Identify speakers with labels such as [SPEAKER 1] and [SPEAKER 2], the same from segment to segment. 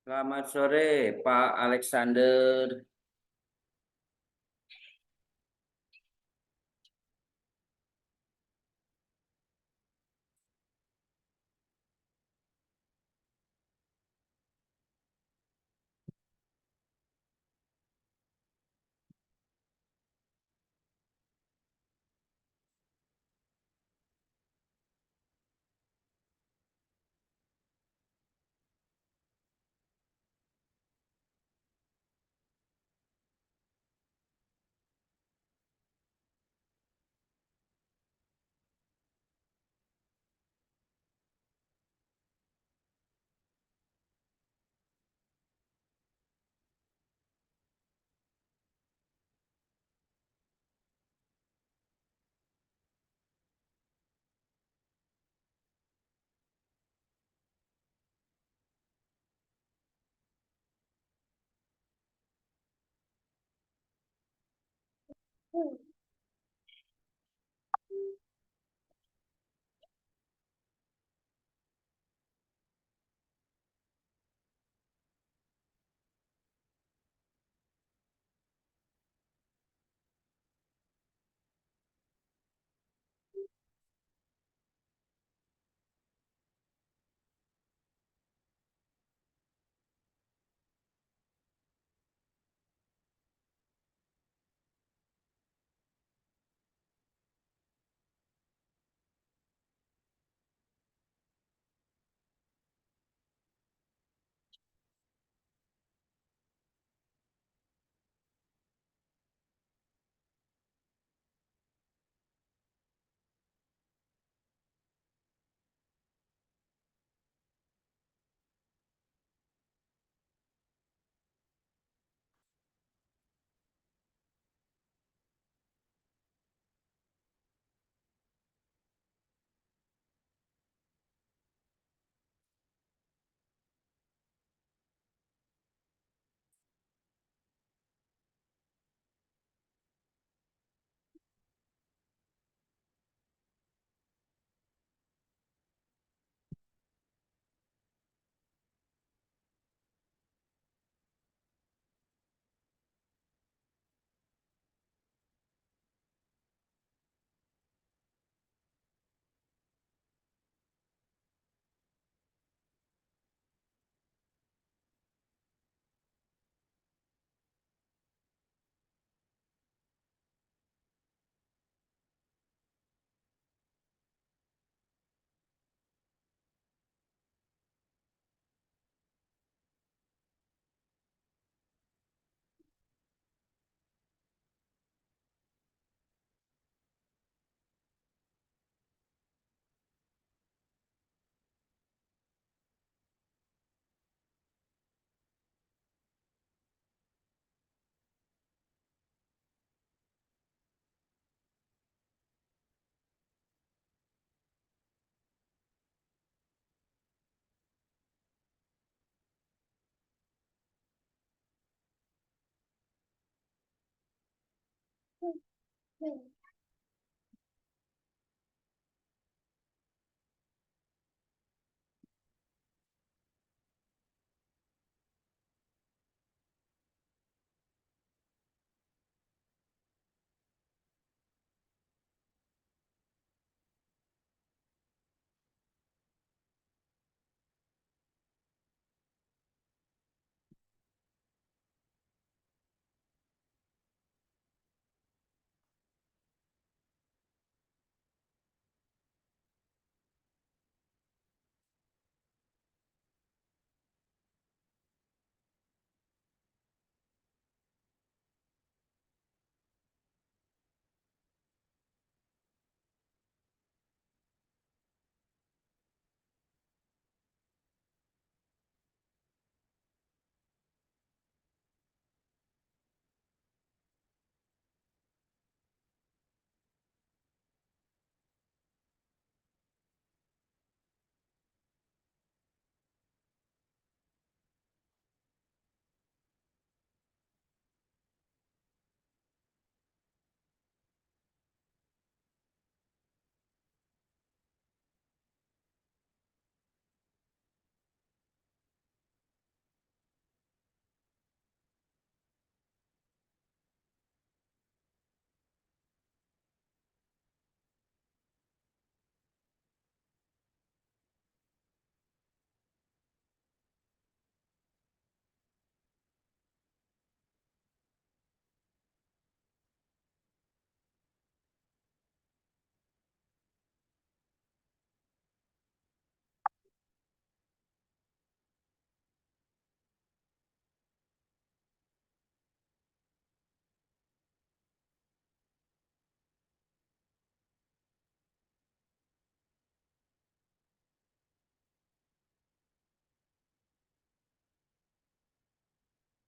[SPEAKER 1] Selamat sore, Pak Alexander.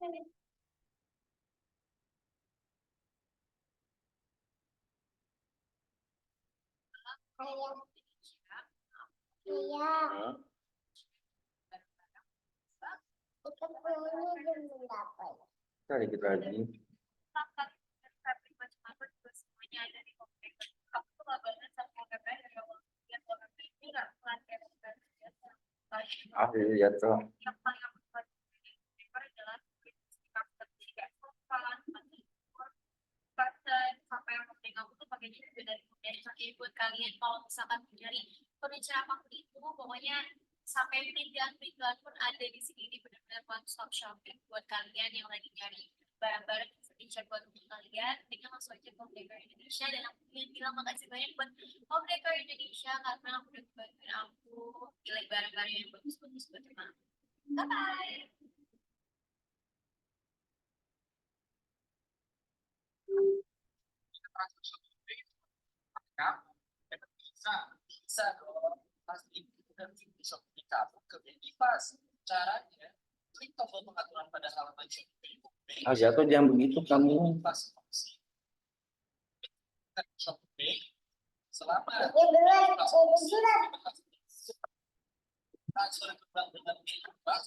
[SPEAKER 2] Iya,
[SPEAKER 1] Hah?
[SPEAKER 2] kita pulangnya jam berapa ya?
[SPEAKER 1] Kita dikit lagi. Ah, ya tuh.
[SPEAKER 2] Buat kalian kalau misalkan dari furniture apapun itu pokoknya sampai perintilan-perintilan pun ada di sini. Ini benar-benar one stop shopping buat kalian yang lagi nyari barang-barang furniture buat rumah kalian. Tinggal langsung aja ke Home Decor Indonesia, dan aku ingin bilang makasih banyak buat Home Decor Indonesia karena udah bantuin aku pilih barang-barang yang bagus-bagus buat rumah. Bye bye. Bisa, bisa dong. Pasti nanti bisa beli kamu ke Bebas. Caranya, klik tombol pengaturan pada halaman shopping.
[SPEAKER 1] Ah, jatuh jangan begitu kamu.
[SPEAKER 2] Pas opsi shopping. Selamat. Transfer dengan bebas.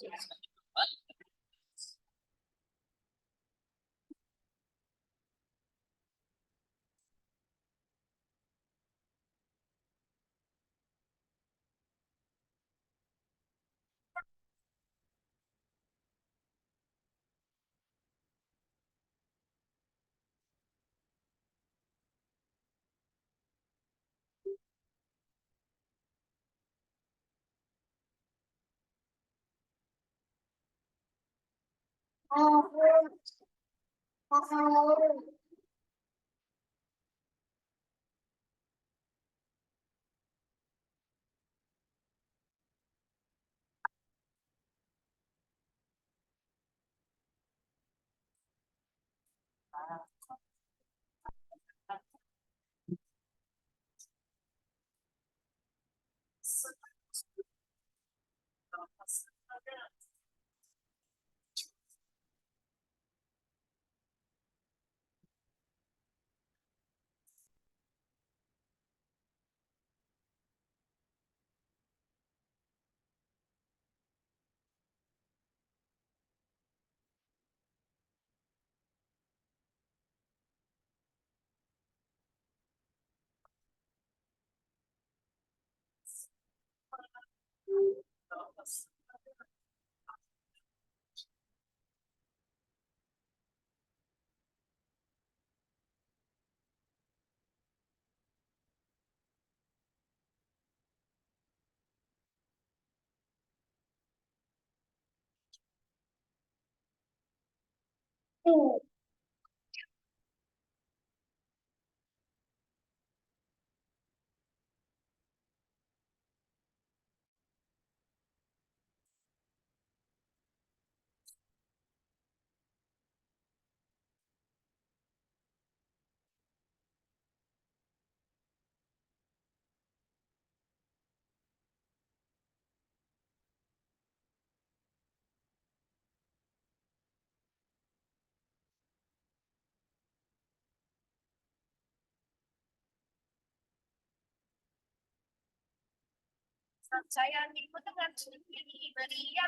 [SPEAKER 2] Saya ikut dengan ini beria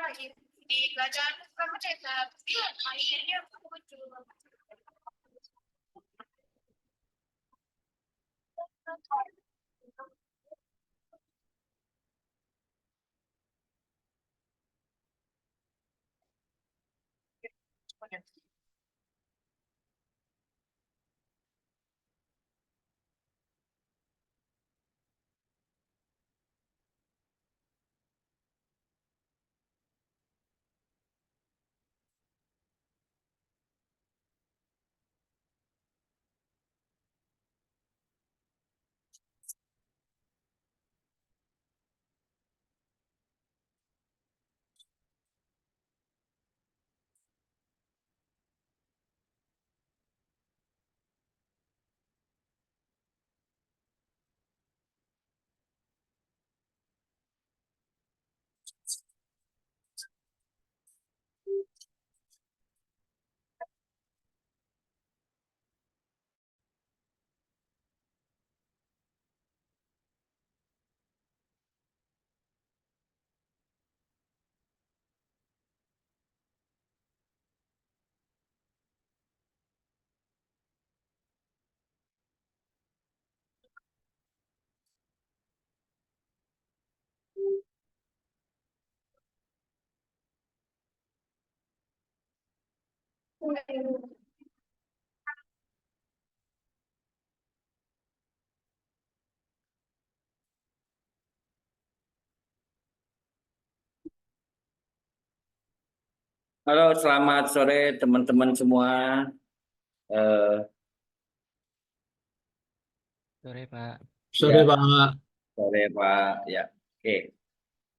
[SPEAKER 2] air di kerajaan kamu cetak akhirnya muncul.
[SPEAKER 1] Halo, selamat sore teman-teman semua. Eh,
[SPEAKER 3] Sore, Pak.
[SPEAKER 4] Sore,
[SPEAKER 1] ya,
[SPEAKER 4] Pak.
[SPEAKER 1] sore Pak. Ya, oke.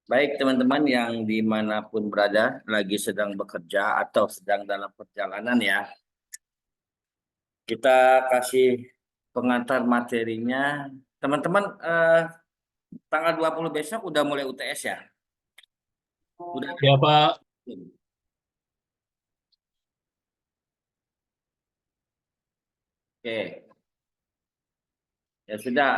[SPEAKER 1] Baik teman-teman yang dimanapun berada, lagi sedang bekerja atau sedang dalam perjalanan ya. Kita kasih pengantar materinya. Teman-teman, tanggal 20 besok udah mulai UTS ya? Udah.
[SPEAKER 4] Ya, Pak.
[SPEAKER 1] Oke. Ya sudah,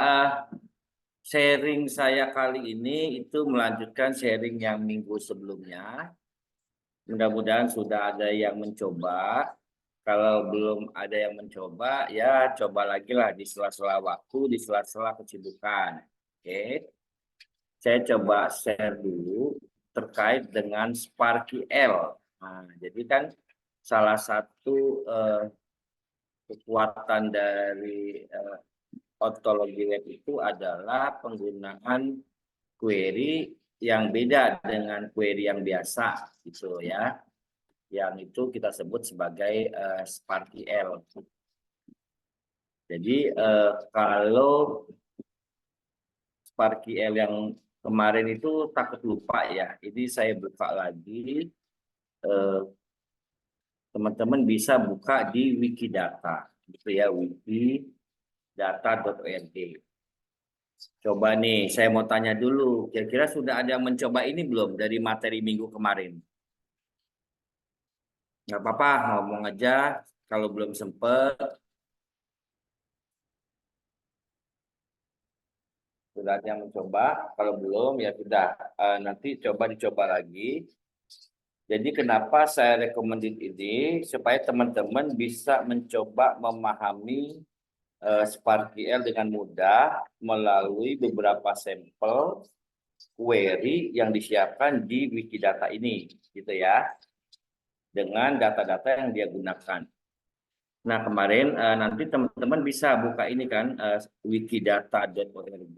[SPEAKER 1] sharing saya kali ini itu melanjutkan sharing yang minggu sebelumnya. Mudah-mudahan sudah ada yang mencoba. Kalau belum ada yang mencoba, ya coba lagi lah di sela-sela waktu, di sela-sela kesibukan. Oke, saya coba share dulu terkait dengan Sparky L. Nah, jadi kan salah satu kekuatan dari ontologi web itu adalah penggunaan query yang beda dengan query yang biasa, gitu ya. Yang itu kita sebut sebagai Sparky L. Jadi kalau Sparky L yang kemarin itu takut lupa ya. Ini saya buka lagi. Teman-teman bisa buka di Wikidata, gitu ya, wikidata.org. Coba nih, saya mau tanya dulu, kira-kira sudah ada yang mencoba ini belum dari materi minggu kemarin? Nggak apa-apa, ngomong aja. Kalau belum sempet, sudah ada yang mencoba. Kalau belum, ya sudah. Nanti dicoba lagi. Jadi kenapa saya recommended ini? Supaya teman-teman bisa mencoba memahami Sparky L dengan mudah melalui beberapa sampel query yang disiapkan di Wikidata ini, gitu ya, dengan data-data yang dia gunakan. Nah, kemarin nanti teman-teman bisa buka ini kan, wikidata.org,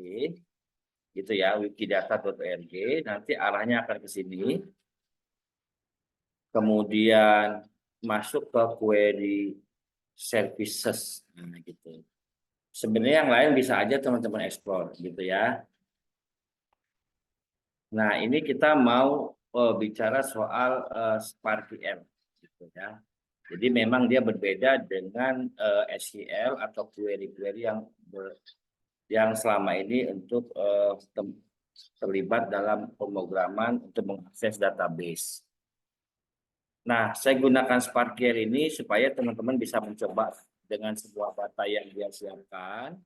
[SPEAKER 1] gitu ya, wikidata.org. Nanti arahnya akan ke sini. Kemudian masuk ke query services, nah gitu. Sebenarnya yang lain bisa aja teman-teman explore, gitu ya. Nah, ini kita mau bicara soal Sparky L, gitu ya. Jadi memang dia berbeda dengan SQL atau query-query yang selama ini untuk terlibat dalam pemrograman untuk mengakses database. Nah, saya gunakan Sparky L ini supaya teman-teman bisa mencoba dengan sebuah data yang dia siapkan,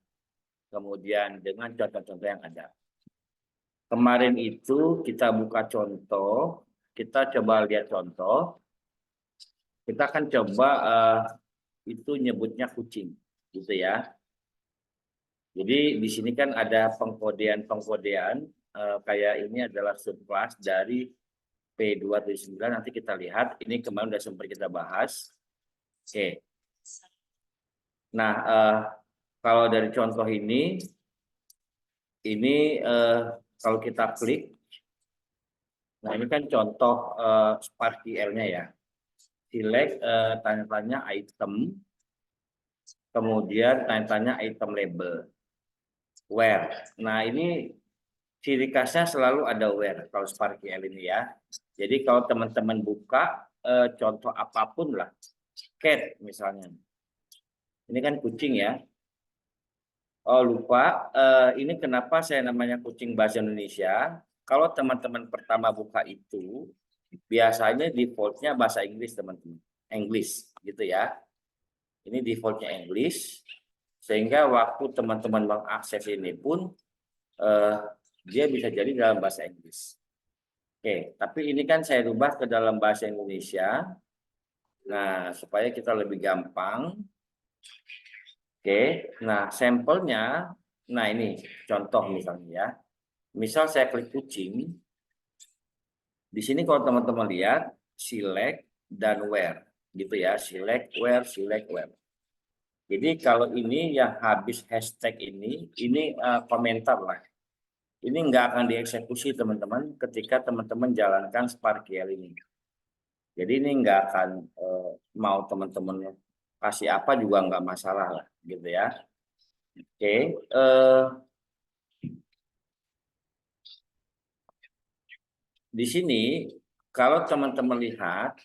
[SPEAKER 1] kemudian dengan contoh-contoh yang ada. Kemarin itu kita buka contoh, kita coba lihat contoh. Kita akan coba itu nyebutnya kucing, gitu ya. Jadi di sini kan ada pengkodean kayak ini adalah subclass dari P279. Nanti kita lihat, ini kemarin sudah sempat kita bahas. Oke. Nah, kalau dari contoh ini kalau kita klik, nah ini kan contoh Sparky L-nya ya. Select tanya-tanya item, kemudian tanya-tanya item label, where. Nah ini ciri khasnya selalu ada where kalau Sparky L ini ya. Jadi kalau teman-teman buka contoh apapun lah, cat misalnya. Ini kan kucing ya. Oh lupa, ini kenapa saya namanya kucing bahasa Indonesia. Kalau teman-teman pertama buka itu, biasanya defaultnya bahasa Inggris teman-teman. English gitu ya. Ini defaultnya English. Sehingga waktu teman-teman mengakses ini pun, dia bisa jadi dalam bahasa Inggris. Oke, tapi ini kan saya rubah ke dalam bahasa Indonesia. Nah, supaya kita lebih gampang. Oke, nah sampelnya, nah ini contoh misalnya ya. Misal saya klik kucing, di sini kalau teman-teman lihat, select dan where. gitu ya, select where, select where. Jadi kalau ini yang habis hashtag ini komentar lah. Ini nggak akan dieksekusi teman-teman ketika teman-teman jalankan Sparkiel ini. Jadi ini nggak akan mau teman-teman kasih apa juga nggak masalah lah, gitu ya. Oke, di sini kalau teman-teman lihat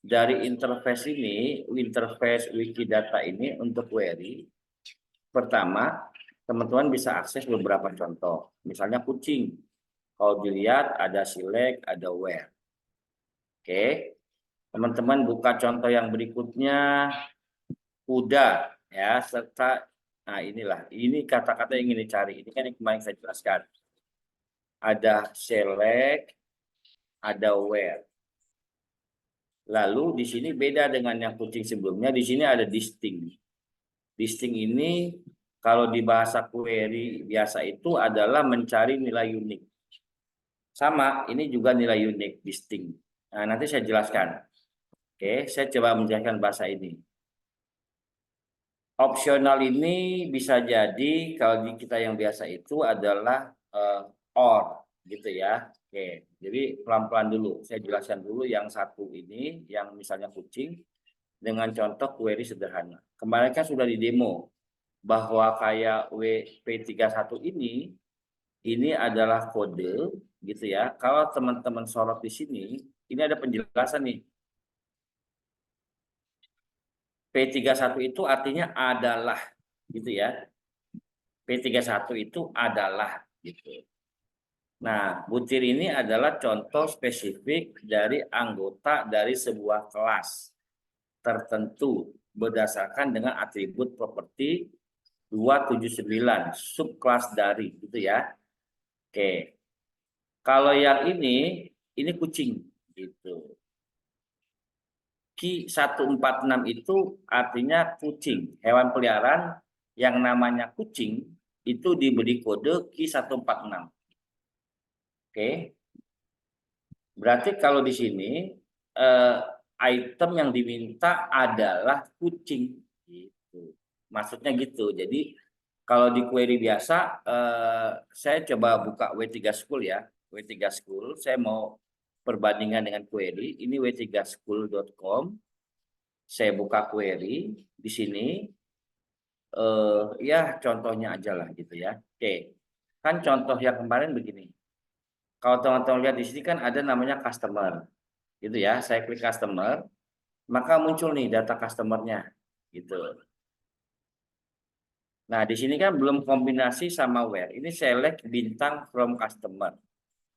[SPEAKER 1] dari interface ini, interface Wikidata ini untuk query, pertama teman-teman bisa akses beberapa contoh. Misalnya kucing. Kalau dilihat ada select, ada where. Oke. Teman-teman buka contoh yang berikutnya, kuda ya, serta inilah. Ini kata-kata yang ingin dicari. Ini kan yang kemarin saya jelaskan. Ada select, ada where. Lalu di sini beda dengan yang kucing sebelumnya, di sini ada distinct. Distinct ini kalau di bahasa query biasa itu adalah mencari nilai unik. Sama, ini juga nilai unik, distinct. Nah, nanti saya jelaskan. Oke, saya coba menjelaskan bahasa ini. Opsional ini bisa jadi kalau di kita yang biasa itu adalah or, gitu ya. Oke, jadi pelan-pelan dulu. Saya jelaskan dulu yang satu ini, yang misalnya kucing, dengan contoh query sederhana. Kemarin kan sudah di demo bahwa kayak WP31 ini adalah kode gitu ya. Kalau teman-teman sorot di sini, ini ada penjelasan nih. P31 itu artinya adalah gitu ya. P31 itu adalah gitu. Nah, butir ini adalah contoh spesifik dari anggota dari sebuah kelas tertentu berdasarkan dengan atribut properti 279 subkelas dari gitu ya. Oke. Kalau yang ini kucing gitu. Ki 146 itu artinya kucing, hewan peliharaan yang namanya kucing itu diberi kode Ki 146. Oke. Berarti kalau di sini item yang diminta adalah kucing gitu. Maksudnya gitu. Jadi kalau di query biasa saya coba buka W3 School ya. W3 School saya mau perbandingan dengan query. Ini w3school.com. Saya buka query di sini ya contohnya aja lah gitu ya. Oke. Kan contoh yang kemarin begini. Kalau teman-teman lihat di sini kan ada namanya customer. Gitu ya. Saya klik customer, maka muncul nih data customernya gitu. Nah, di sini kan belum kombinasi sama where. Ini select bintang from customer.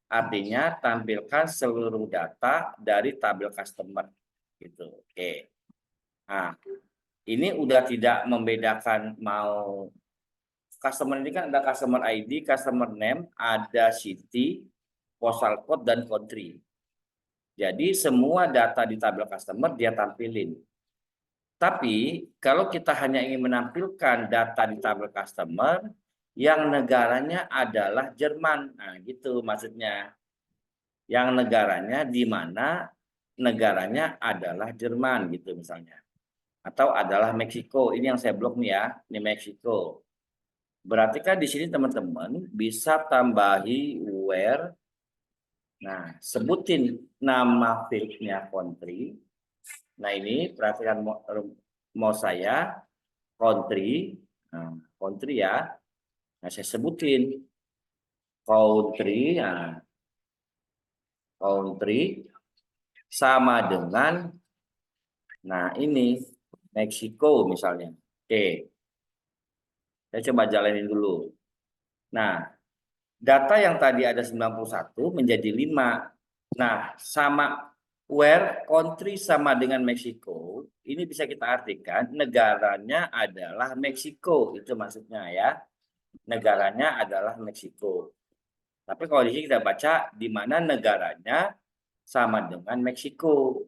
[SPEAKER 1] Artinya tampilkan seluruh data dari tabel customer gitu. Oke. Nah, ini udah tidak membedakan mau customer ini kan ada customer ID, customer name, ada city, postal code dan country. Jadi semua data di tabel customer dia tampilin. Tapi kalau kita hanya ingin menampilkan data di tabel customer yang negaranya adalah Jerman. Nah, gitu maksudnya. Yang negaranya di mana negaranya adalah Jerman gitu misalnya. Atau adalah Meksiko. Ini yang saya blok nih ya, ini Meksiko. Berarti kan di sini teman-teman bisa tambahi where. Nah, sebutin nama fieldnya country. Nah, ini perhatikan mau saya country. Nah, country ya. Nah, saya sebutin country. Nah, country sama dengan ini Meksiko misalnya. Oke. Saya coba jalanin dulu. Nah, data yang tadi ada 91 menjadi 5. Nah, sama where country sama dengan Meksiko, ini bisa kita artikan negaranya adalah Meksiko, itu maksudnya ya. Negaranya adalah Meksiko. Tapi kalau di sini kita baca di mana negaranya sama dengan Meksiko.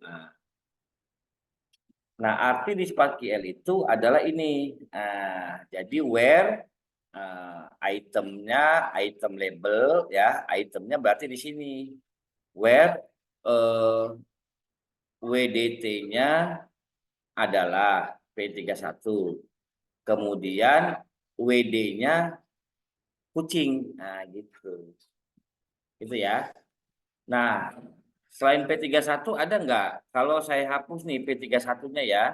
[SPEAKER 1] Nah, arti di SparkQL itu adalah ini. Jadi where itemnya, item label ya, itemnya berarti di sini. Where WDT-nya adalah P31. Kemudian WD-nya kucing. Nah, gitu. Itu ya. Nah, selain P31 ada nggak? Kalau saya hapus nih P31-nya ya,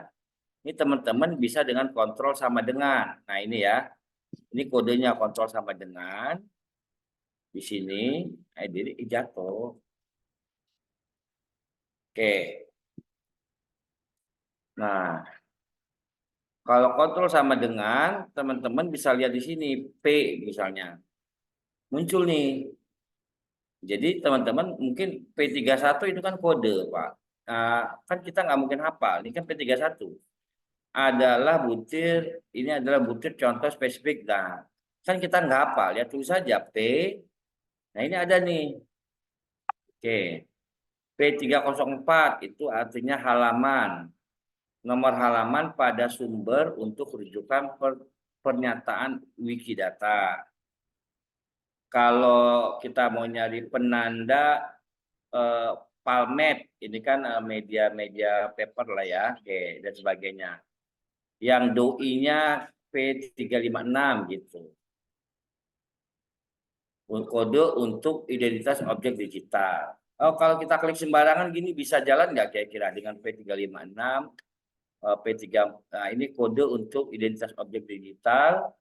[SPEAKER 1] ini teman-teman bisa dengan kontrol sama dengan. Nah, ini ya. Ini kodenya kontrol sama dengan. Di sini, jadi jatuh. Oke. Nah, kalau kontrol sama dengan, teman-teman bisa lihat di sini, P misalnya. Muncul nih. Jadi teman-teman mungkin P31 itu kan kode, Pak. Nah, kan kita nggak mungkin hafal. Ini kan P31. Adalah butir, ini adalah butir contoh spesifik. Nah, kan kita nggak hafal, ya tulis saja P. Nah, ini ada nih. Oke. P304 itu artinya halaman. Nomor halaman pada sumber untuk rujukan pernyataan Wikidata. Kalau kita mau nyari penanda Palmet, ini kan media-media paper lah ya, oke, dan sebagainya. Yang doi-nya P356 gitu. Kode untuk identitas objek digital. Oh, kalau kita klik sembarangan gini bisa jalan nggak kira-kira dengan P356, P3, nah ini kode untuk identitas objek digital.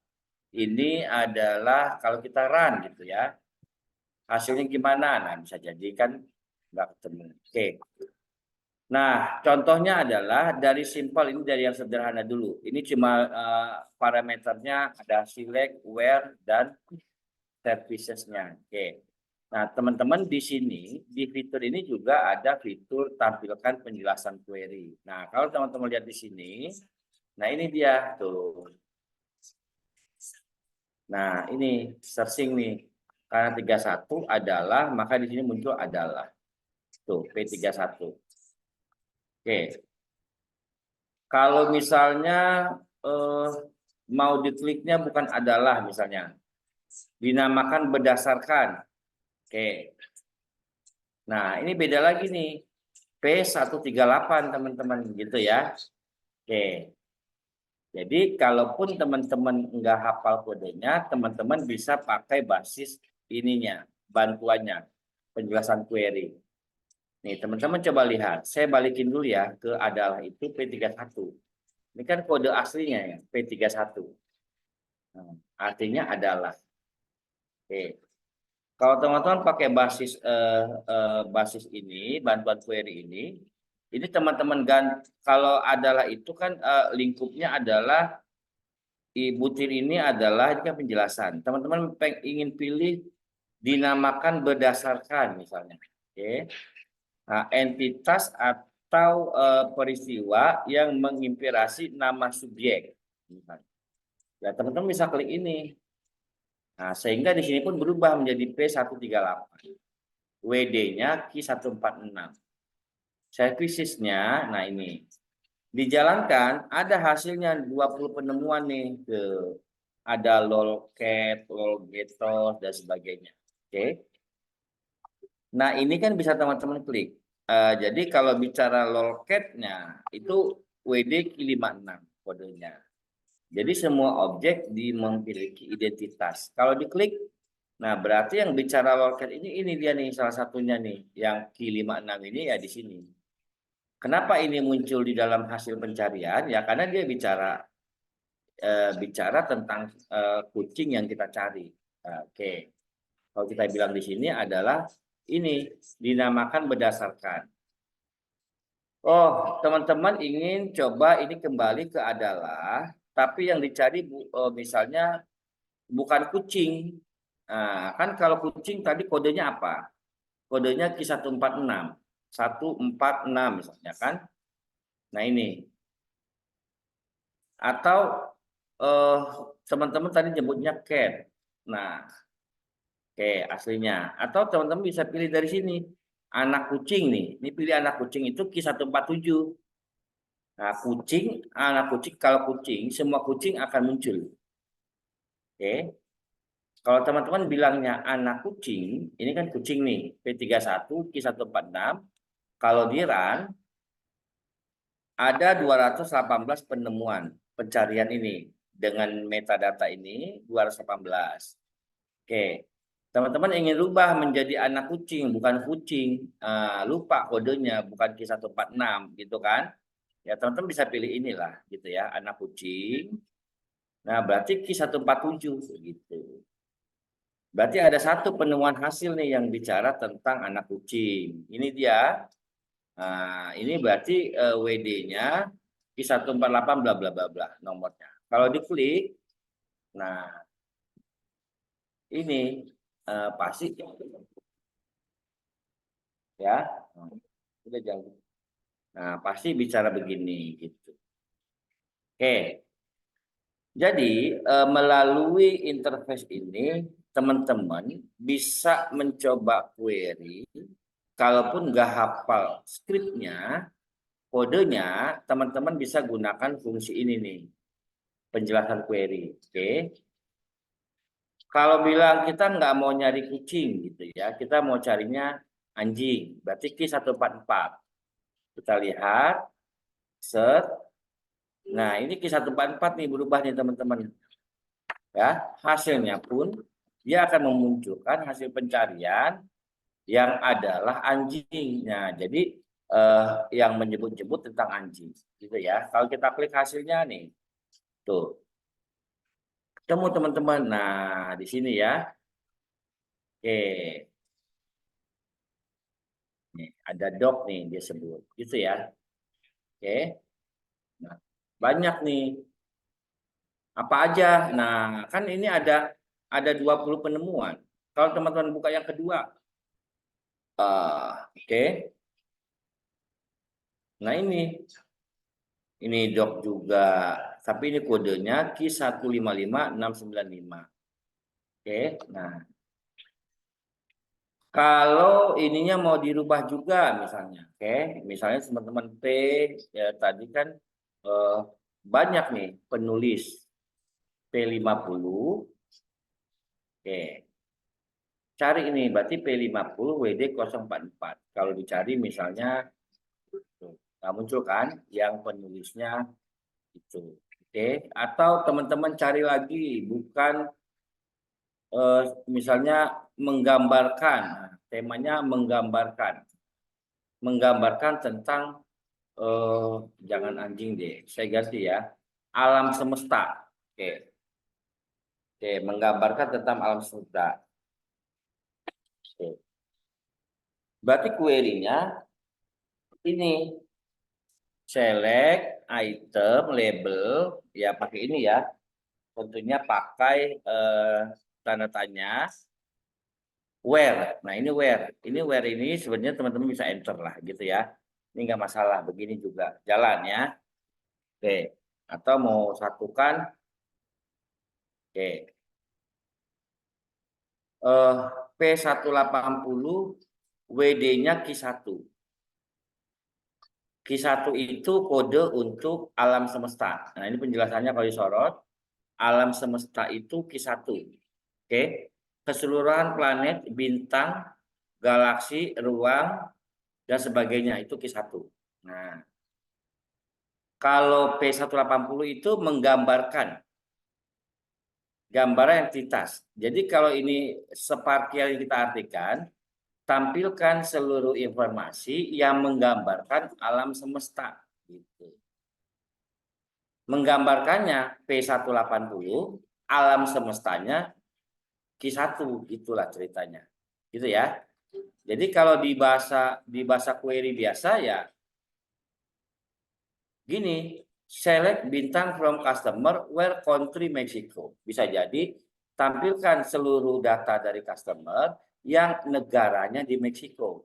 [SPEAKER 1] Ini adalah kalau kita run gitu ya. Hasilnya gimana? Nah, bisa jadi kan nggak ketemu. Oke. Nah, contohnya adalah dari simpel ini dari yang sederhana dulu. Ini cuma parameternya ada select, where, dan services-nya. Oke. Nah, teman-teman di sini, di fitur ini juga ada fitur tampilkan penjelasan query. Nah, kalau teman-teman lihat di sini, nah ini dia tuh. Nah, ini searching nih. Karena 31 adalah, maka di sini muncul adalah. Tuh, P31. Oke. Kalau misalnya mau dikliknya bukan adalah misalnya. Dinamakan berdasarkan. Oke. Nah, ini beda lagi nih. P138 teman-teman gitu ya. Oke. Jadi kalaupun teman-teman nggak hafal kodenya, teman-teman bisa pakai basis ininya, bantuannya, penjelasan query. Nih, teman-teman coba lihat. Saya balikin dulu ya ke adalah itu P31. Ini kan kode aslinya ya, P31. Nah, artinya adalah. Oke. Kalau teman-teman pakai basis ini, bantuan query ini teman-teman kalau adalah itu kan lingkupnya adalah butir ini adalah ini kan penjelasan. Teman-teman ingin pilih dinamakan berdasarkan misalnya. Oke. Nah, entitas atau peristiwa yang menginspirasi nama subjek. Ya, teman-teman bisa klik ini. Nah, sehingga di sini pun berubah menjadi P138. WD-nya Q146. Servicesnya, nah ini. Dijalankan, ada hasilnya 20 penemuan nih. Ada lolcat, lolgetos, dan sebagainya. Oke. Nah, ini kan bisa teman-teman klik. Jadi kalau bicara lolcat-nya, itu WD Q56 kodenya. Jadi semua objek memiliki identitas. Kalau diklik, nah berarti yang bicara lolcat ini dia nih salah satunya nih, yang Q56 ini ya di sini. Kenapa ini muncul di dalam hasil pencarian? Ya karena dia bicara tentang kucing yang kita cari. Oke. Kalau kita bilang di sini adalah ini dinamakan berdasarkan. Oh, teman-teman ingin coba ini kembali ke adalah, tapi yang dicari misalnya bukan kucing. Nah, kan kalau kucing tadi kodenya apa? Kodenya Q146. 146 misalnya kan. Nah, ini. Atau teman-teman tadi nyebutnya cat. Nah, oke, aslinya. Atau teman-teman bisa pilih dari sini. Anak kucing nih. Ini pilih anak kucing itu Q147. Nah, anak kucing, kalau kucing, semua kucing akan muncul. Oke. Kalau teman-teman bilangnya anak kucing, ini kan kucing nih, P31, Q146. Kalau di run, ada 218 penemuan pencarian ini dengan metadata ini 218. Oke, teman-teman ingin rubah menjadi anak kucing bukan kucing, lupa kodenya bukan Q146 gitu kan? Ya teman-teman bisa pilih inilah gitu ya, anak kucing. Nah berarti Q147 gitu. Berarti ada satu penemuan hasil nih yang bicara tentang anak kucing. Ini dia. Nah, ini berarti WD-nya Q148 bla bla bla bla nomornya. Kalau diklik, nah ini pasti ya. Udah jauh. Nah, pasti bicara begini gitu. Oke. Jadi melalui interface ini teman-teman bisa mencoba query kalaupun nggak hafal skripnya, kodenya teman-teman bisa gunakan fungsi ini nih, penjelasan query. Oke. Kalau bilang kita nggak mau nyari kucing gitu ya, kita mau carinya anjing, berarti Q144. Kita lihat, set. Nah, ini Q144 nih berubah nih teman-teman. Ya, hasilnya pun dia akan memunculkan hasil pencarian yang adalah anjing. Nah, jadi yang menyebut-nyebut tentang anjing gitu ya. Kalau kita klik hasilnya nih, tuh ketemu teman-teman. Nah, di sini ya. Oke. Nih, ada dog nih dia sebut gitu ya. Oke. Nah, banyak nih. Apa aja? Nah, kan ini ada 20 penemuan. Kalau teman-teman buka yang kedua, oke. Nah, ini dog juga, tapi ini kodenya Q155695. Oke. Nah, kalau ininya mau dirubah juga misalnya, oke. Misalnya teman-teman P ya tadi kan eh, banyak nih penulis P50. Oke. Cari ini berarti P50 WD044. Kalau dicari misalnya nah, muncul kan yang penulisnya itu. Oke, atau teman-teman cari lagi bukan misalnya menggambarkan. Nah, temanya menggambarkan tentang jangan anjing deh, saya ganti ya. Alam semesta. Oke. Oke, menggambarkan tentang alam semesta. Oke. Berarti query-nya ini select item label ya pakai ini ya. Tentunya pakai tanda tanya where. Nah, ini where. Ini ini sebenarnya teman-teman bisa enter lah gitu ya. Ini enggak masalah, begini juga jalan ya. Oke. Atau mau satukan. Oke. P180 WD-nya Q1. Q1 itu kode untuk alam semesta. Nah, ini penjelasannya kalau disorot. Alam semesta itu Q1. Oke. Keseluruhan planet, bintang, galaksi, ruang, dan sebagainya itu Q1. Nah, kalau P180 itu menggambarkan gambaran entitas. Jadi kalau ini separtial yang kita artikan, tampilkan seluruh informasi yang menggambarkan alam semesta. Gitu. Menggambarkannya P180, alam semestanya Q1, itulah ceritanya. Gitu ya. Jadi kalau di bahasa query biasa ya gini, select bintang from customer where country Mexico. Bisa jadi tampilkan seluruh data dari customer yang negaranya di Meksiko.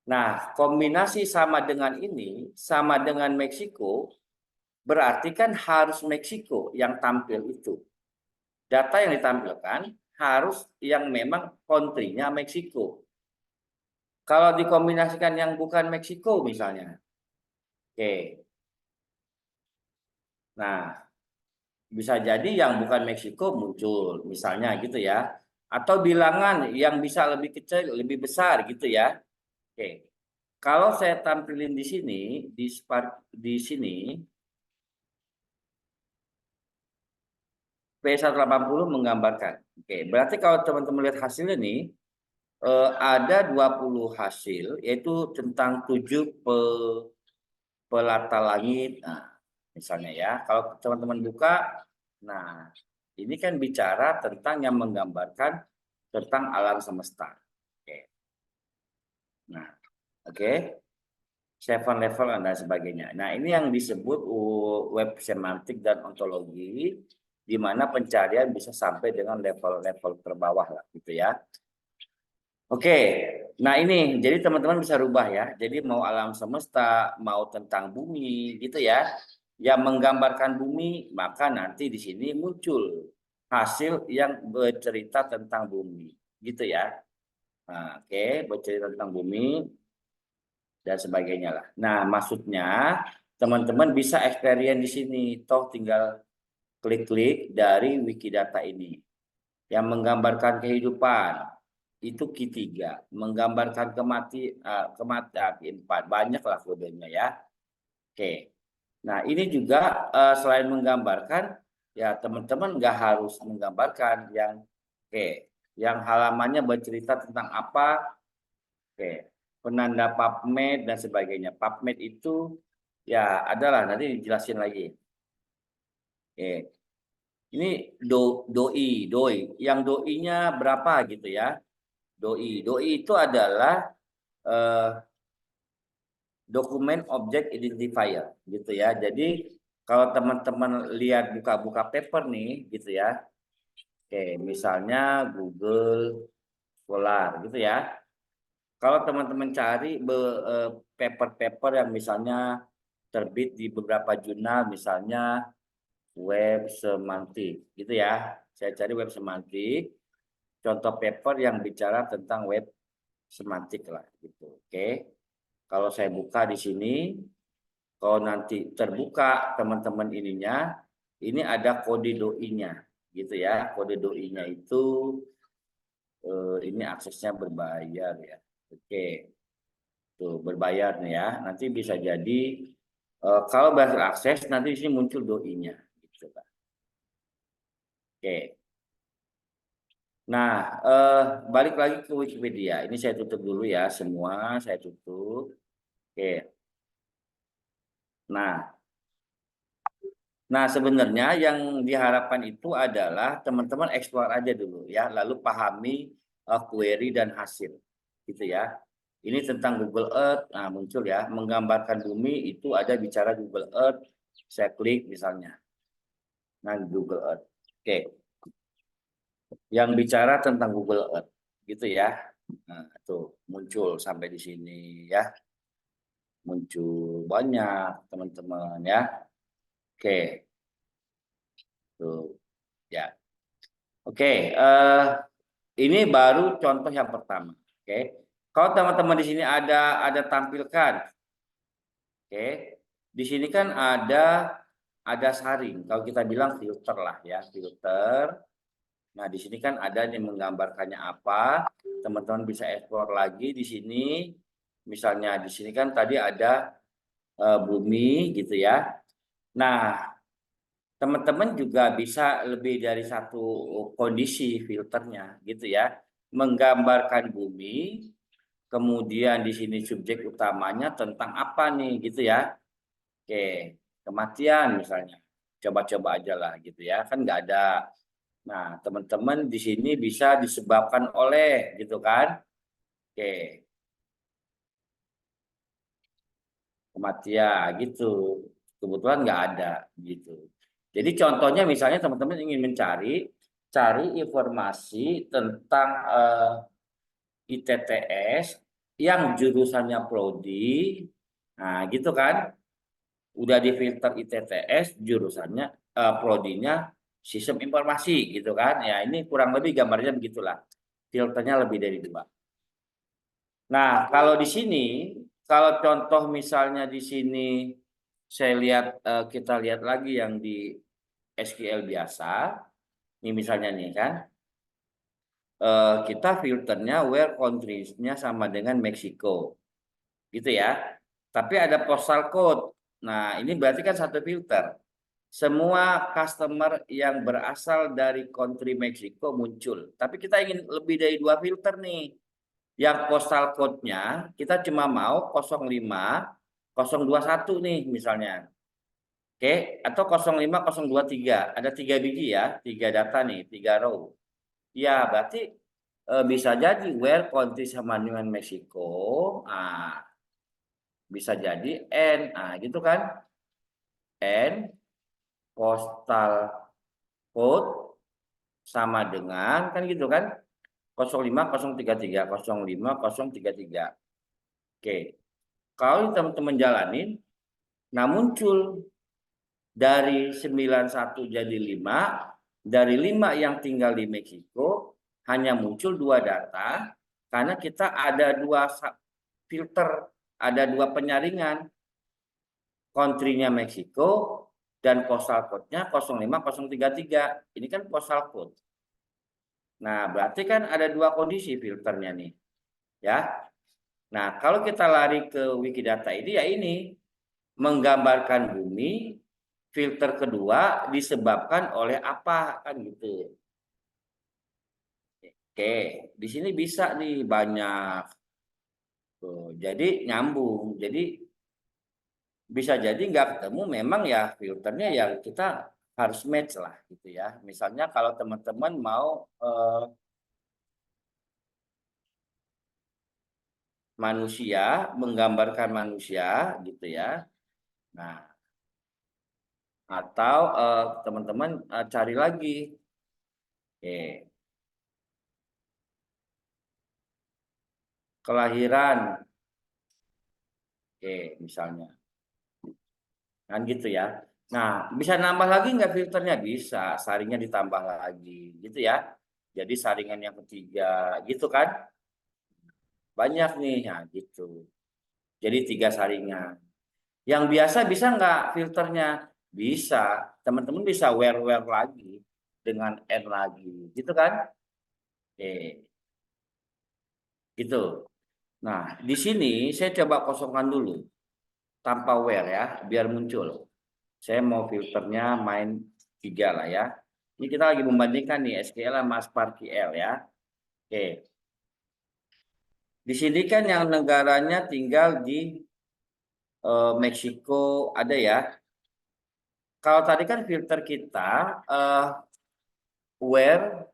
[SPEAKER 1] Nah, kombinasi sama dengan ini, sama dengan Meksiko, berarti kan harus Meksiko yang tampil itu. Data yang ditampilkan harus yang memang country-nya Meksiko. Kalau dikombinasikan yang bukan Meksiko misalnya. Oke. Nah, bisa jadi yang bukan Meksiko muncul misalnya gitu ya. Atau bilangan yang bisa lebih kecil, lebih besar gitu ya. Oke. kalau saya tampilin di sini, di sini, P180 menggambarkan. Oke, berarti kalau teman-teman lihat hasilnya nih, ada 20 hasil, yaitu tentang 7 pelata langit. Nah, misalnya ya, kalau teman-teman buka, nah ini kan bicara tentang yang menggambarkan tentang alam semesta. Oke. Nah, oke. Seven level dan sebagainya. Nah, ini yang disebut web semantik dan ontologi, di mana pencarian bisa sampai dengan level-level terbawah lah, gitu ya. Oke, nah ini jadi teman-teman bisa rubah ya. Jadi mau alam semesta, mau tentang bumi, gitu ya. Yang menggambarkan bumi, maka nanti di sini muncul hasil yang bercerita tentang bumi, gitu ya. Nah, oke, bercerita tentang bumi dan sebagainya lah. Nah, maksudnya teman-teman bisa experience di sini, toh tinggal klik-klik dari Wikidata ini yang menggambarkan kehidupan itu Q3, menggambarkan kematian Q4, banyak lah kodenya ya. Oke. Nah, ini juga selain menggambarkan ya teman-teman nggak harus menggambarkan yang halamannya bercerita tentang apa. Oke, penanda PubMed dan sebagainya. PubMed itu ya adalah nanti dijelasin lagi. Oke. Ini doi. Yang doi-nya berapa gitu ya? Doi itu adalah eh, dokumen object identifier gitu ya. Jadi kalau teman-teman lihat buka-buka paper nih gitu ya. Oke, misalnya Google Scholar gitu ya. Kalau teman-teman cari paper-paper yang misalnya terbit di beberapa jurnal, misalnya web semantik, gitu ya. Saya cari web semantik, contoh paper yang bicara tentang web semantik lah, gitu. Oke. Kalau saya buka di sini, kalau nanti terbuka teman-teman ininya, ini ada kode doi-nya, gitu ya. Kode doi-nya itu ini aksesnya berbayar ya. Oke. Tuh, berbayar nih ya. Nanti bisa jadi kalau bayar akses nanti di sini muncul doi-nya gitu kan. Oke. Nah, balik lagi ke Wikipedia. Ini saya tutup dulu ya semua, saya tutup. Oke. Nah, sebenarnya yang diharapkan itu adalah teman-teman explore aja dulu ya, lalu pahami query dan hasil gitu ya. Ini tentang Google Earth, nah muncul ya, menggambarkan bumi itu ada bicara Google Earth, saya klik misalnya. Nah, Google Earth. Oke, yang bicara tentang Google Earth gitu ya. Nah, tuh muncul sampai di sini ya. Muncul banyak teman-teman ya. Oke, tuh ya. Oke, ini baru contoh yang pertama. Oke, kalau teman-teman di sini ada tampilkan, oke, di sini kan ada saring. Kalau kita bilang filter lah ya, filter. Nah, di sini kan ada yang menggambarkannya apa. Teman-teman bisa explore lagi di sini. Misalnya di sini kan tadi ada bumi gitu ya. Nah, teman-teman juga bisa lebih dari satu kondisi filternya gitu ya. Menggambarkan bumi, kemudian di sini subjek utamanya tentang apa nih gitu ya. Oke, kematian misalnya. Coba-coba aja lah gitu ya. Kan nggak ada. Nah, teman-teman di sini bisa disebabkan oleh gitu kan. Oke, kematian gitu. Kebetulan nggak ada gitu. Jadi contohnya misalnya teman-teman ingin cari informasi tentang ITTS yang jurusannya prodi, nah gitu kan, udah difilter ITTS jurusannya prodinya sistem informasi gitu kan, ya ini kurang lebih gambarnya begitulah, filternya lebih dari 2. Nah kalau di sini, kalau contoh misalnya di sini saya lihat kita lihat lagi yang di SQL biasa, ini misalnya nih kan, kita filternya where countries-nya sama dengan Meksiko. gitu ya. Tapi ada postal code. Nah, ini berarti kan satu filter. Semua customer yang berasal dari country Meksiko muncul. Tapi kita ingin lebih dari 2 filter nih. Yang postal code-nya kita cuma mau 05 021 nih misalnya. Oke, atau 05 023. Ada 3 biji ya, 3 data nih, 3 row. Ya, berarti bisa jadi where country sama dengan Meksiko. Ah, bisa jadi N. Nah, gitu kan? N postal code sama dengan kan gitu kan? 05033 Oke. Kalau teman-teman jalanin, nah muncul dari 91 jadi 5, dari 5 yang tinggal di Meksiko hanya muncul 2 data karena kita ada 2 filter, ada 2 penyaringan. Country-nya Meksiko dan postal code-nya 05033. Ini kan postal code. Nah, berarti kan ada 2 kondisi filternya nih. Ya. Nah, kalau kita lari ke Wikidata ini ya ini menggambarkan bumi, filter kedua disebabkan oleh apa kan gitu. Oke, di sini bisa nih banyak. Tuh, jadi nyambung. Jadi bisa jadi nggak ketemu memang ya filternya yang kita harus match lah gitu ya. Misalnya kalau teman-teman mau manusia, menggambarkan manusia gitu ya. Nah, atau teman-teman cari lagi. Oke, kelahiran. Oke, misalnya. Kan gitu ya. Nah, bisa nambah lagi nggak filternya? Bisa, saringnya ditambah lagi gitu ya. Jadi saringan yang ketiga gitu kan. Banyak nih, nah gitu. Jadi 3 saringan. Yang biasa bisa nggak filternya? Bisa. Teman-teman bisa wear lagi dengan N lagi. Gitu kan? Gitu. Nah, di sini saya coba kosongkan dulu tanpa wear ya, biar muncul. Saya mau filternya main 3 lah ya. Ini kita lagi membandingkan nih SQL sama SparkQL ya. Oke. Di sini kan yang negaranya tinggal di Meksiko ada ya. Kalau tadi kan filter kita where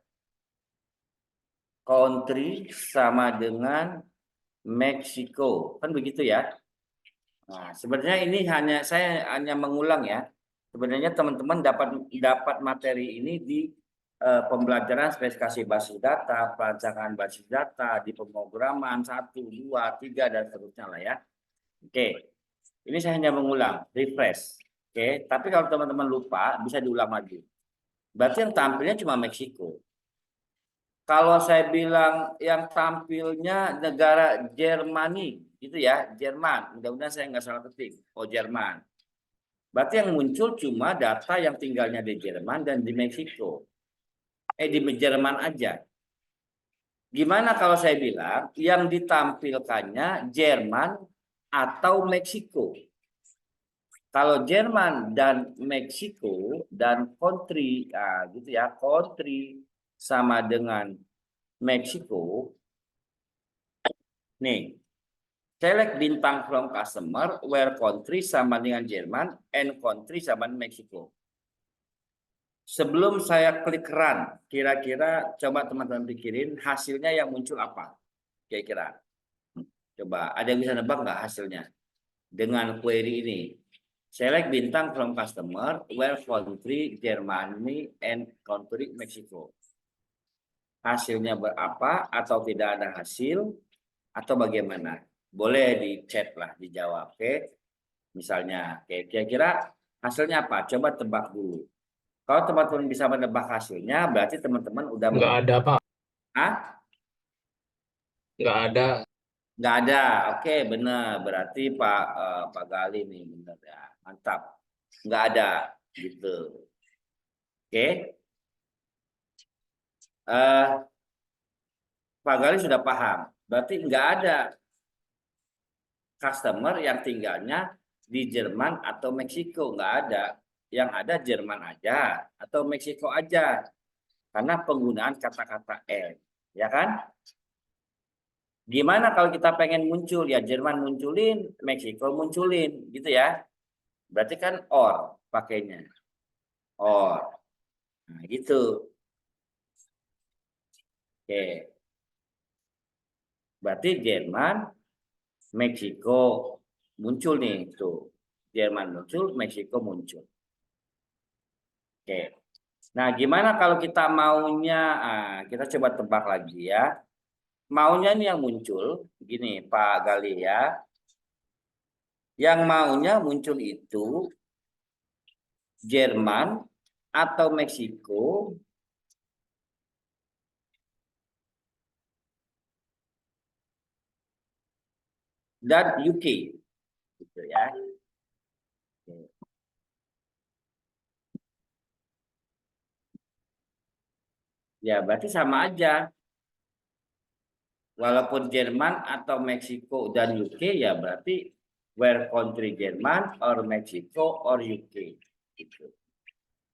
[SPEAKER 1] country sama dengan Meksiko. Kan begitu ya. Nah, sebenarnya ini saya hanya mengulang ya. Sebenarnya teman-teman dapat materi ini di pembelajaran spesifikasi basis data, perancangan basis data, di pemrograman 1, 2, 3 dan seterusnya lah ya. Oke. Ini saya hanya mengulang, refresh. Oke, tapi kalau teman-teman lupa bisa diulang lagi. Berarti yang tampilnya cuma Meksiko. Kalau saya bilang yang tampilnya negara Jermani, gitu ya, Jerman. Mudah-mudahan saya nggak salah ketik. Oh, Jerman. Berarti yang muncul cuma data yang tinggalnya di Jerman dan di Meksiko. Di Jerman aja. Gimana kalau saya bilang yang ditampilkannya Jerman atau Meksiko? Kalau Jerman dan Meksiko dan country, gitu ya, country sama dengan Meksiko. Nih, select bintang from customer, where country sama dengan Jerman, and country sama dengan Meksiko. Sebelum saya klik run, kira-kira coba teman-teman pikirin hasilnya yang muncul apa? Kira-kira. Coba, ada yang bisa nebak nggak hasilnya? Dengan query ini. Select bintang from customer, where country Germany and country Mexico. Hasilnya berapa atau tidak ada hasil atau bagaimana? Boleh di chat lah, dijawab. Oke. Misalnya, kira-kira hasilnya apa? Coba tebak dulu. Kalau teman-teman bisa menebak hasilnya, berarti teman-teman udah
[SPEAKER 3] Nggak
[SPEAKER 1] menang.
[SPEAKER 3] ada, Pak.
[SPEAKER 1] Ah,
[SPEAKER 3] Nggak ada.
[SPEAKER 1] nggak ada. Oke, benar. Berarti Pak Gali nih benar ya. Mantap. Nggak ada gitu. Oke. Eh, Pak Gali sudah paham. Berarti nggak ada. customer yang tinggalnya di Jerman atau Meksiko, nggak ada. Yang ada Jerman aja atau Meksiko aja, karena penggunaan kata-kata L, ya kan? Gimana kalau kita pengen muncul, ya Jerman munculin, Meksiko munculin, gitu ya? Berarti kan or pakainya, or, nah gitu. Oke, berarti Jerman, Meksiko muncul nih tuh. Jerman muncul, Meksiko muncul. Oke. Nah, gimana kalau kita maunya? Kita coba tebak lagi ya. Maunya nih yang muncul, gini Pak Gali ya. Yang maunya muncul itu Jerman atau Meksiko dan UK, gitu ya. Ya, berarti sama aja. Walaupun Jerman atau Meksiko dan UK, ya berarti where country Jerman or Meksiko or UK, gitu.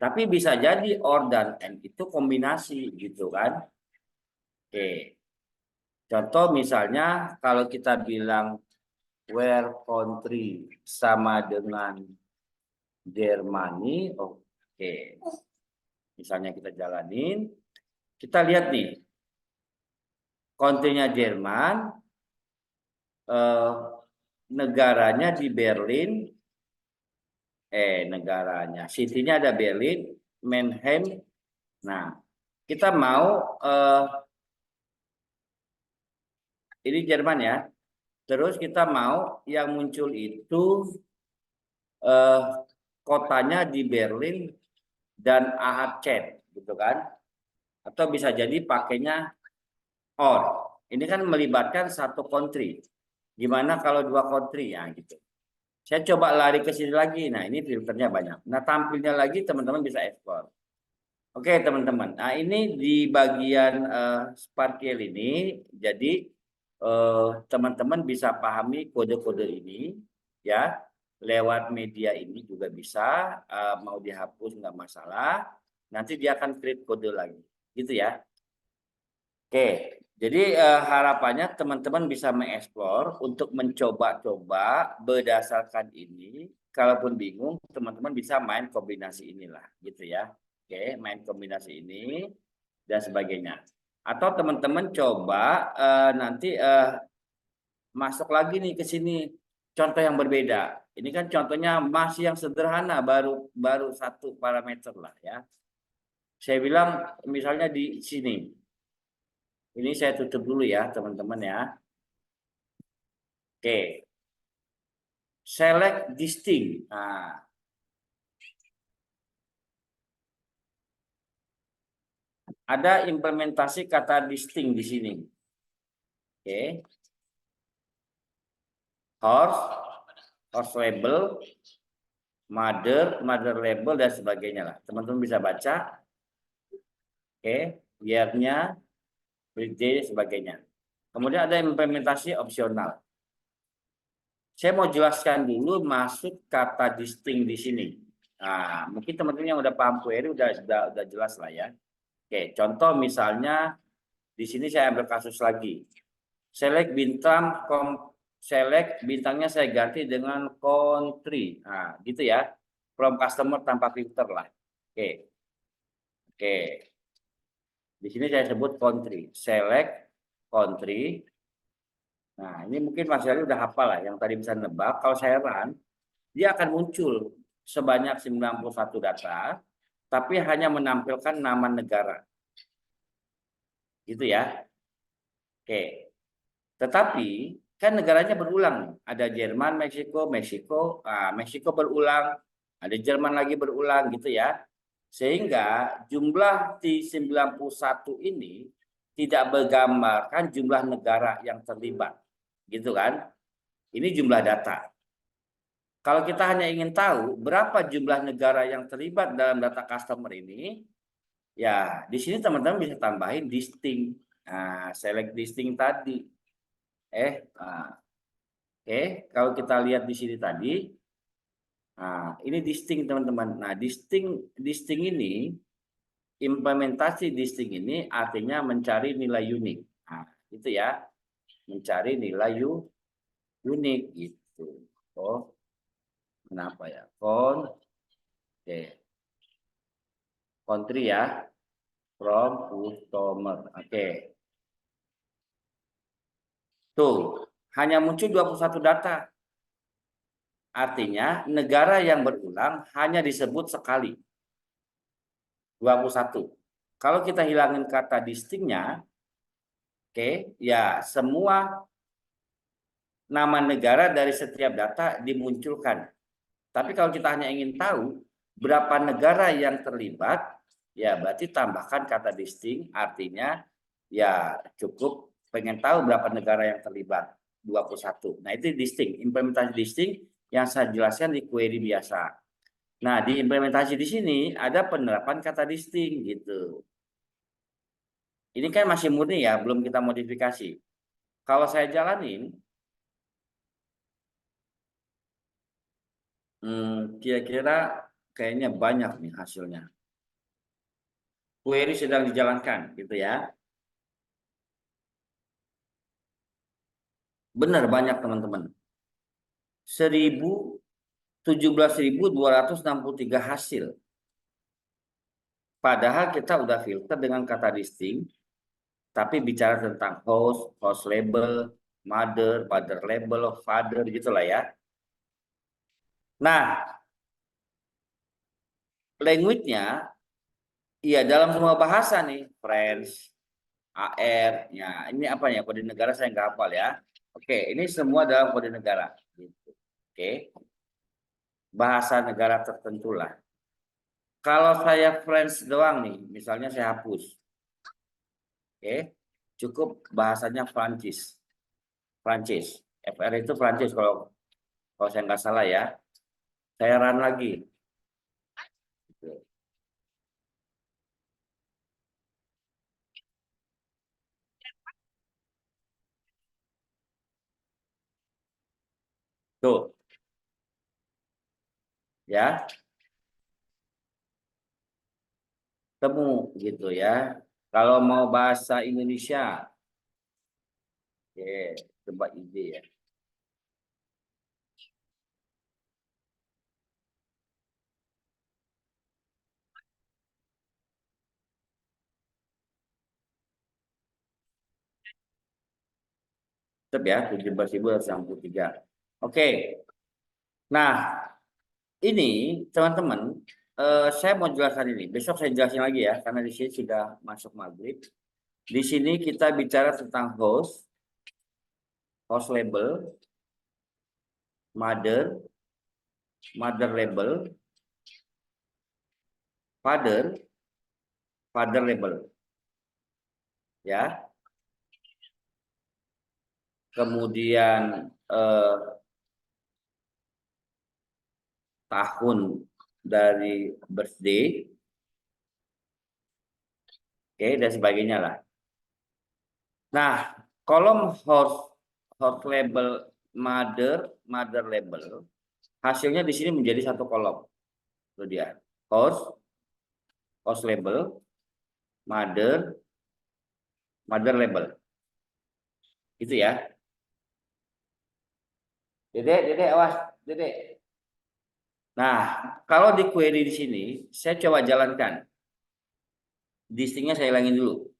[SPEAKER 1] Tapi bisa jadi or dan and itu kombinasi, gitu kan? Oke. Contoh misalnya kalau kita bilang where country sama dengan Germany, oke. Misalnya kita jalanin, kita lihat nih, country-nya Jerman, negaranya di Berlin, negaranya, city-nya ada Berlin, Mannheim. Nah, kita mau ini Jerman ya. Terus kita mau yang muncul itu kotanya di Berlin dan Aachen, gitu kan? Atau bisa jadi pakainya or. Ini kan melibatkan satu country. Gimana kalau dua country ya gitu. Saya coba lari ke sini lagi. Nah, ini filternya banyak. Nah, tampilnya lagi teman-teman bisa ekspor. Oke, teman-teman. Nah, ini di bagian Sparkiel ini, jadi teman-teman bisa pahami kode-kode ini, ya. Lewat media ini juga bisa. Mau dihapus nggak masalah. Nanti dia akan create kode lagi, gitu ya. Oke, jadi harapannya teman-teman bisa mengeksplor untuk mencoba-coba berdasarkan ini. Kalaupun bingung, teman-teman bisa main kombinasi inilah, gitu ya. Oke, main kombinasi ini dan sebagainya. Atau teman-teman coba nanti masuk lagi nih ke sini contoh yang berbeda. Ini kan contohnya masih yang sederhana, baru satu parameter lah ya. Saya bilang misalnya di sini. Ini saya tutup dulu ya, teman-teman ya. Oke. Select distinct. Nah, ada implementasi kata distinct di sini. Oke. Horse label, mother label dan sebagainya lah. Teman-teman bisa baca. Oke, year-nya, birthday sebagainya. Kemudian ada implementasi opsional. Saya mau jelaskan dulu masuk kata distinct di sini. Nah, mungkin teman-teman yang udah paham query udah jelas lah ya. Oke, contoh misalnya di sini saya ambil kasus lagi. Select bintangnya saya ganti dengan country. Nah, gitu ya. From customer tanpa filter lah. Oke. Oke. Di sini saya sebut country. Select country. Nah, ini mungkin Mas Yali udah hafal lah yang tadi bisa nebak. Kalau saya run, dia akan muncul sebanyak 91 data, tapi hanya menampilkan nama negara. Gitu ya. Oke. Tetapi kan negaranya berulang. Ada Jerman, Meksiko, Meksiko berulang. Ada Jerman lagi berulang gitu ya. Sehingga jumlah di 91 ini tidak menggambarkan jumlah negara yang terlibat. Gitu kan? Ini jumlah data. Kalau kita hanya ingin tahu berapa jumlah negara yang terlibat dalam data customer ini, ya di sini teman-teman bisa tambahin distinct. Nah, select distinct tadi. Nah, Oke, kalau kita lihat di sini tadi, nah ini distinct teman-teman. Nah, distinct ini, implementasi distinct ini artinya mencari nilai unik. Nah, itu ya, mencari nilai unik gitu. Oh, kenapa ya? Oke, country ya, from customer. Oke, tuh hanya muncul 21 data. Artinya negara yang berulang hanya disebut sekali. 21. Kalau kita hilangin kata distingnya, oke, ya semua nama negara dari setiap data dimunculkan. Tapi kalau kita hanya ingin tahu berapa negara yang terlibat, ya berarti tambahkan kata distinct, artinya ya cukup pengen tahu berapa negara yang terlibat, 21. Nah, itu distinct, implementasi distinct yang saya jelaskan di query biasa. Nah, di implementasi di sini ada penerapan kata distinct gitu. Ini kan masih murni ya, belum kita modifikasi. Kalau saya jalanin, kira-kira kayaknya banyak nih hasilnya. Query sedang dijalankan, gitu ya. Benar banyak teman-teman. 17.263 hasil. Padahal kita udah filter dengan kata distinct, tapi bicara tentang host, host label, mother label, father gitulah ya. Nah, language-nya iya dalam semua bahasa nih, French, AR, ya ini apa ya kode negara saya nggak hafal ya. Oke, ini semua dalam kode negara. Gitu. Oke, bahasa negara tertentu lah. Kalau saya French doang nih, misalnya saya hapus. Oke, cukup bahasanya Prancis. Prancis. FR itu Prancis kalau saya nggak salah ya. Saya run lagi. Tuh, ya, temu gitu ya. Kalau mau bahasa Indonesia, oke, coba ide ya. Tetap ya, 17.163. Oke, nah ini teman-teman, saya mau jelaskan ini. Besok saya jelasin lagi ya, karena di sini sudah masuk maghrib. Di sini kita bicara tentang host label, mother label, father label, ya. Kemudian tahun dari birthday, oke, dan sebagainya lah. Nah, kolom host label mother label, hasilnya di sini menjadi satu kolom. Itu dia, host label, mother label. Itu ya. Dede, awas, Dede. Nah, kalau di query di sini, saya coba jalankan. Distingnya saya hilangin dulu.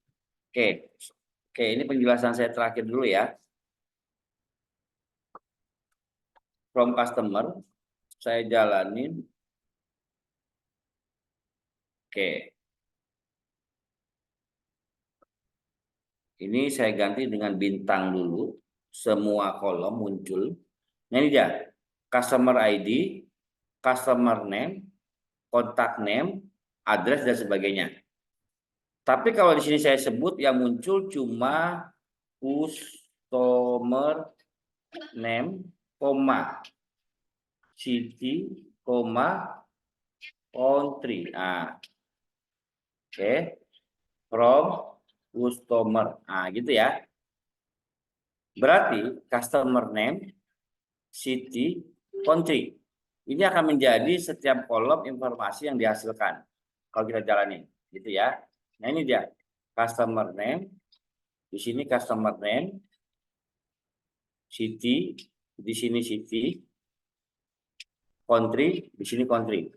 [SPEAKER 1] Oke, ini penjelasan saya terakhir dulu ya. From customer, saya jalanin. Oke. Ini saya ganti dengan bintang dulu. Semua kolom muncul. Nah, ini dia. Customer ID, customer name, contact name, address, dan sebagainya. Tapi kalau di sini saya sebut yang muncul cuma customer name, city, country. Nah, oke. From customer. Nah, gitu ya. Berarti customer name, city, country. Ini akan menjadi setiap kolom informasi yang dihasilkan kalau kita jalani, gitu ya. Nah ini dia customer name, di sini customer name, city, di sini city, country, di sini country.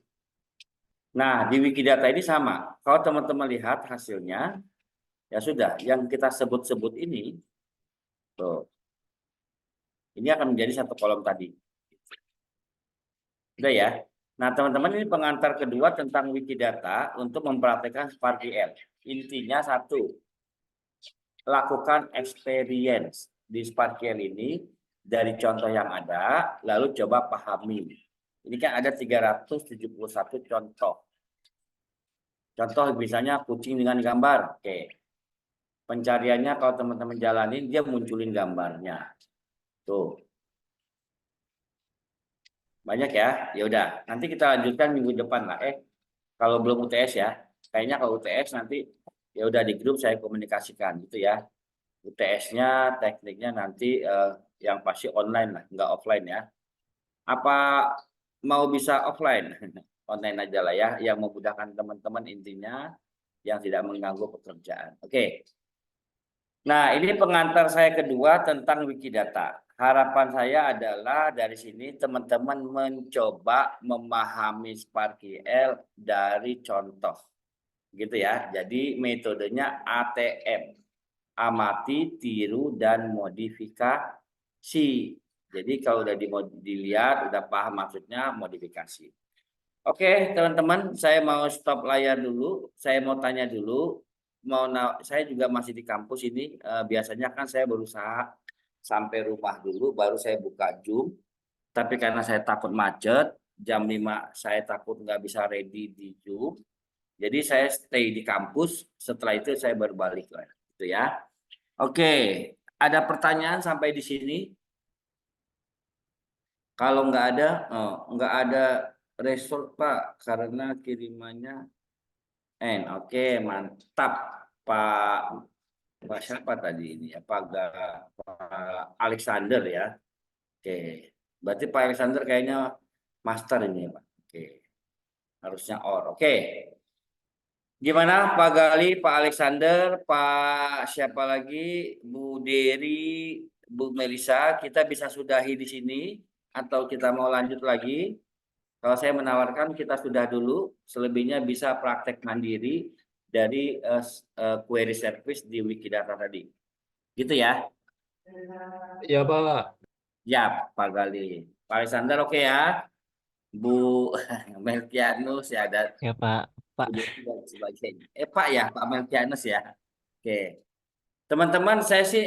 [SPEAKER 1] Nah di Wikidata ini sama. Kalau teman-teman lihat hasilnya, ya sudah. Yang kita sebut-sebut ini, tuh, ini akan menjadi satu kolom tadi. Udah ya. Nah, teman-teman ini pengantar kedua tentang Wikidata untuk mempraktekkan SparkQL. Intinya satu, lakukan experience di SparkQL ini dari contoh yang ada, lalu coba pahami. Ini kan ada 371 contoh. Contoh misalnya kucing dengan gambar. Oke. Pencariannya kalau teman-teman jalanin, dia munculin gambarnya. Tuh. Banyak ya. Ya udah, nanti kita lanjutkan minggu depan lah. Kalau belum UTS ya. Kayaknya kalau UTS nanti ya udah di grup saya komunikasikan gitu ya. UTS-nya, tekniknya nanti yang pasti online lah, nggak offline ya. Apa mau bisa offline? Online aja lah ya, yang memudahkan teman-teman intinya, yang tidak mengganggu pekerjaan. Oke. Nah, ini pengantar saya kedua tentang Wikidata. Harapan saya adalah dari sini teman-teman mencoba memahami SparkQL dari contoh. Gitu ya. Jadi metodenya ATM. Amati, tiru, dan modifikasi. Jadi kalau udah dilihat, udah paham maksudnya, modifikasi. Oke, teman-teman, saya mau stop layar dulu. Saya mau tanya dulu. Saya juga masih di kampus ini. Biasanya kan saya berusaha sampai rumah dulu, baru saya buka Zoom. Tapi karena saya takut macet, jam 5 saya takut nggak bisa ready di Zoom. Jadi saya stay di kampus. Setelah itu saya baru balik lah, gitu ya. Oke, ada pertanyaan sampai di sini? Kalau nggak ada result Pak, karena kirimannya Oke, mantap Pak siapa tadi ini ya, Pak Alexander ya. Oke, berarti Pak Alexander kayaknya master ini ya Pak. Oke, harusnya Oke. Gimana Pak Gali, Pak Alexander, Pak siapa lagi, Bu Dery, Bu Melisa, kita bisa sudahi di sini atau kita mau lanjut lagi? Kalau saya menawarkan kita sudah dulu, selebihnya bisa praktek mandiri dari query service di Wikidata tadi. Gitu ya?
[SPEAKER 3] Ya Pak.
[SPEAKER 1] Ya, Pak Gali. Pak Alexander oke ya? Bu Melkianus ya ada
[SPEAKER 4] Ya Pak. Pak.
[SPEAKER 1] dan sebagainya. Pak ya, Pak Melkianus ya. Oke. Teman-teman, saya sih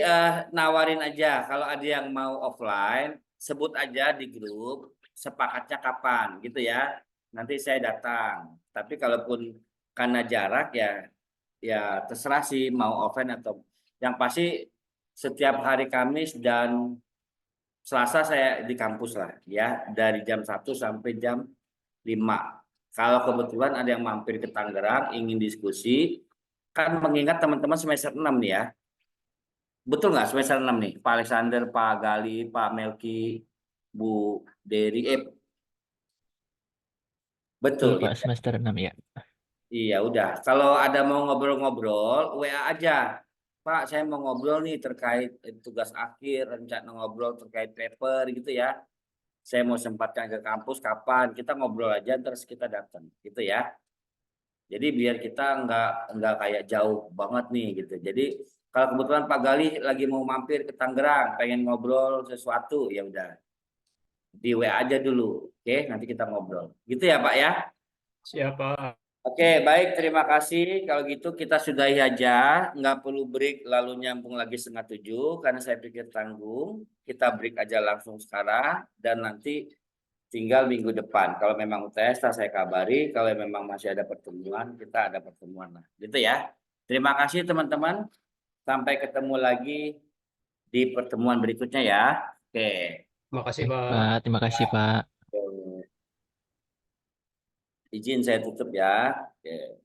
[SPEAKER 1] nawarin aja kalau ada yang mau offline, sebut aja di grup, sepakatnya kapan gitu ya. Nanti saya datang. Tapi kalaupun karena jarak ya terserah sih mau offline atau yang pasti setiap hari Kamis dan Selasa saya di kampus lah ya, dari jam 1 sampai jam 5. Kalau kebetulan ada yang mampir ke Tangerang ingin diskusi, kan mengingat teman-teman semester 6 nih ya. Betul nggak semester 6 nih? Pak Alexander, Pak Gali, Pak Melki, Bu Dery.
[SPEAKER 4] Betul
[SPEAKER 1] Betul
[SPEAKER 4] Pak,
[SPEAKER 1] ya.
[SPEAKER 4] semester 6 ya.
[SPEAKER 1] Iya udah. Kalau ada mau ngobrol-ngobrol, WA aja. Pak, saya mau ngobrol nih terkait tugas akhir, rencana ngobrol terkait paper gitu ya. Saya mau sempatkan ke kampus kapan? Kita ngobrol aja terus kita datang, gitu ya. Jadi biar kita nggak kayak jauh banget nih gitu. Jadi kalau kebetulan Pak Gali lagi mau mampir ke Tangerang, pengen ngobrol sesuatu, ya udah di WA aja dulu, oke? Nanti kita ngobrol, gitu ya Pak ya.
[SPEAKER 3] Siapa?
[SPEAKER 1] Oke, baik, terima kasih. Kalau gitu kita sudahi aja, nggak perlu break lalu nyambung lagi 6:30 karena saya pikir tanggung. Kita break aja langsung sekarang dan nanti tinggal minggu depan. Kalau memang UTS saya kabari, kalau memang masih ada pertemuan, kita ada pertemuan lah. Gitu ya. Terima kasih teman-teman. Sampai ketemu lagi di pertemuan berikutnya ya. Oke.
[SPEAKER 3] Makasih
[SPEAKER 4] Baik,
[SPEAKER 3] Pak.
[SPEAKER 4] Pak. Terima kasih Pak.
[SPEAKER 1] Izin saya tutup ya. Oke.